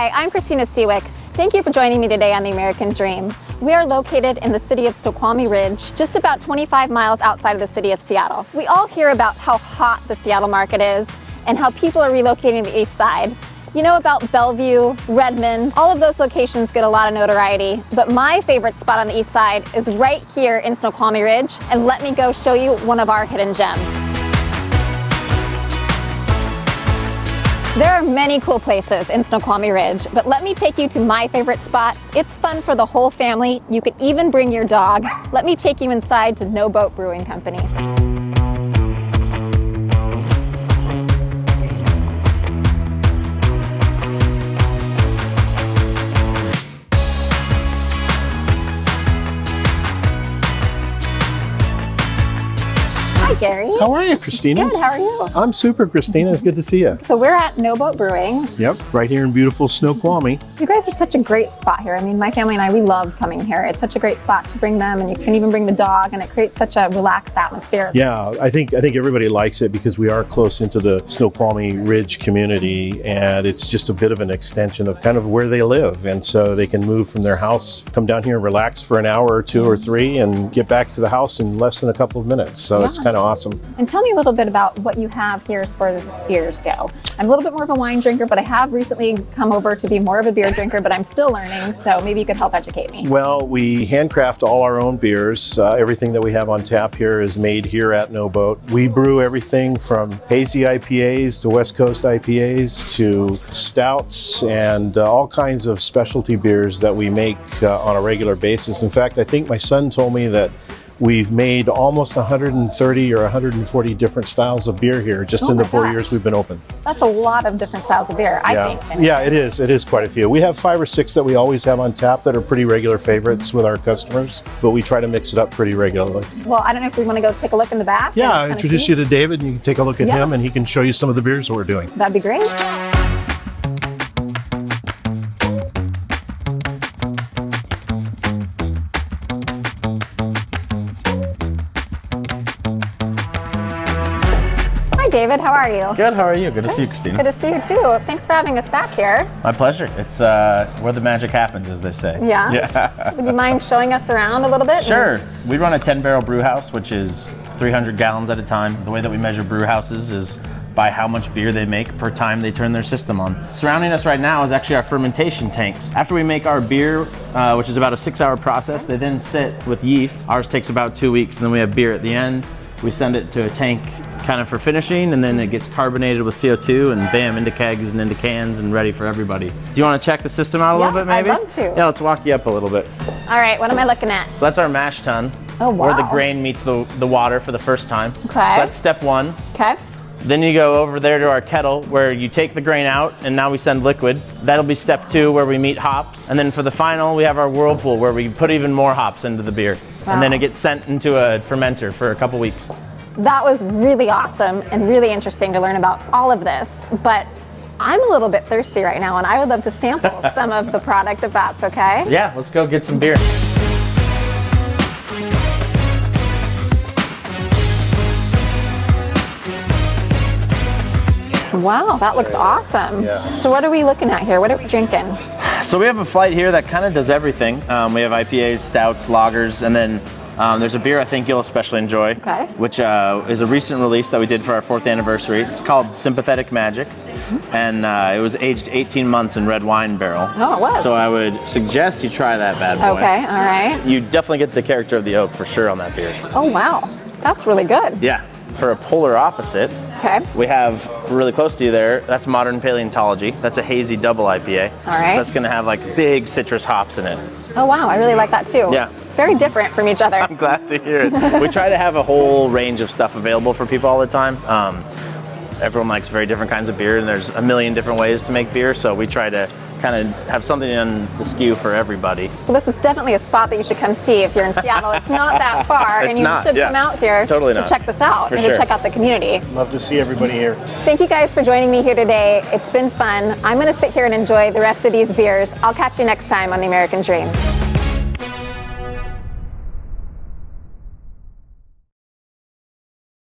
Hi, I'm Christina Seawick. Thank you for joining me today on The American Dream. We are located in the city of Snoqualmie Ridge, just about 25 miles outside of the city of Seattle. We all hear about how hot the Seattle market is and how people are relocating to the east side. You know about Bellevue, Redmond, all of those locations get a lot of notoriety, but my favorite spot on the east side is right here in Snoqualmie Ridge, and let me go show you one of our hidden gems. There are many cool places in Snoqualmie Ridge, but let me take you to my favorite spot. It's fun for the whole family. You could even bring your dog. Let me take you inside to No Boat Brewing Company. Hi, Gary. How are you, Christina? Good, how are you? I'm super, Christina. It's good to see you. So we're at No Boat Brewing. Yep, right here in beautiful Snoqualmie. You guys are such a great spot here. I mean, my family and I, we love coming here. It's such a great spot to bring them, and you can even bring the dog, and it creates such a relaxed atmosphere. Yeah, I think everybody likes it because we are close into the Snoqualmie Ridge community, and it's just a bit of an extension of kind of where they live. And so they can move from their house, come down here and relax for an hour or two or three, and get back to the house in less than a couple of minutes. So it's kind of awesome. And tell me a little bit about what you have here as far as beers go. I'm a little bit more of a wine drinker, but I have recently come over to be more of a beer drinker, but I'm still learning, so maybe you could help educate me. Well, we handcraft all our own beers. Everything that we have on tap here is made here at No Boat. We brew everything from hazy IPAs to West Coast IPAs to stouts and all kinds of specialty beers that we make on a regular basis. In fact, I think my son told me that we've made almost 130 or 140 different styles of beer here just in the 4 years we've been open. That's a lot of different styles of beer, I think. Anyway. Yeah, it is. It is quite a few. We have 5 or 6 that we always have on tap that are pretty regular favorites with our customers, but we try to mix it up pretty regularly. Well, I don't know if we want to go take a look in the back. Yeah, I'll introduce you to David, and you can take a look at him, and he can show you some of the beers that we're doing. That'd be great. David, how are you? Good, how are you? Good to see you, Christina. Good to see you too. Thanks for having us back here. My pleasure. It's where the magic happens, as they say. Yeah? Yeah. Would you mind showing us around a little bit? Sure. We run a 10-barrel brew house, which is 300 gallons at a time. The way that we measure brew houses is by how much beer they make per time they turn their system on. Surrounding us right now is actually our fermentation tanks. After we make our beer, which is about a 6-hour process, they then sit with yeast. Ours takes about 2 weeks, and then we have beer at the end. We send it to a tank kind of for finishing, and then it gets carbonated with CO2 and bam, into kegs and into cans and ready for everybody. Do you want to check the system out a little bit maybe? I'd love to. Yeah, let's walk you up a little bit. All right, what am I looking at? So that's our mash tun. Oh, wow. Where the grain meets the water for the first time. Okay. So that's step 1. Okay. Then you go over there to our kettle where you take the grain out and now we send liquid. That'll be step 2 where we meet hops. And then for the final, we have our whirlpool where we put even more hops into the beer. Wow. And then it gets sent into a fermenter for a couple weeks. That was really awesome and really interesting to learn about all of this, but I'm a little bit thirsty right now and I would love to sample some of the product if that's okay. Yeah, let's go get some beer. Wow, that looks awesome. Yeah. So what are we looking at here? What are we drinking? So we have a flight here that kind of does everything. We have IPAs, stouts, lagers, and then there's a beer I think you'll especially enjoy, which is a recent release that we did for our 4th anniversary. It's called Sympathetic Magic, and it was aged 18 months in red wine barrel. Oh, it was. So I would suggest you try that bad boy. Okay, all right. You definitely get the character of the oak for sure on that beer. Oh, wow. That's really good. Yeah. For a polar opposite, we have really close to you there, that's Modern Paleontology. That's a hazy double IPA. All right. So that's going to have like big citrus hops in it. Oh, wow. I really like that too. Yeah. Very different from each other. I'm glad to hear it. We try to have a whole range of stuff available for people all the time. Everyone likes very different kinds of beer, and there's a million different ways to make beer, so we try to kind of have something on the SKU for everybody. Well, this is definitely a spot that you should come see if you're in Seattle. It's not that far, and you should come out here to check this out and to check out the community. Love to see everybody here. Thank you guys for joining me here today. It's been fun. I'm going to sit here and enjoy the rest of these beers. I'll catch you next time on The American Dream.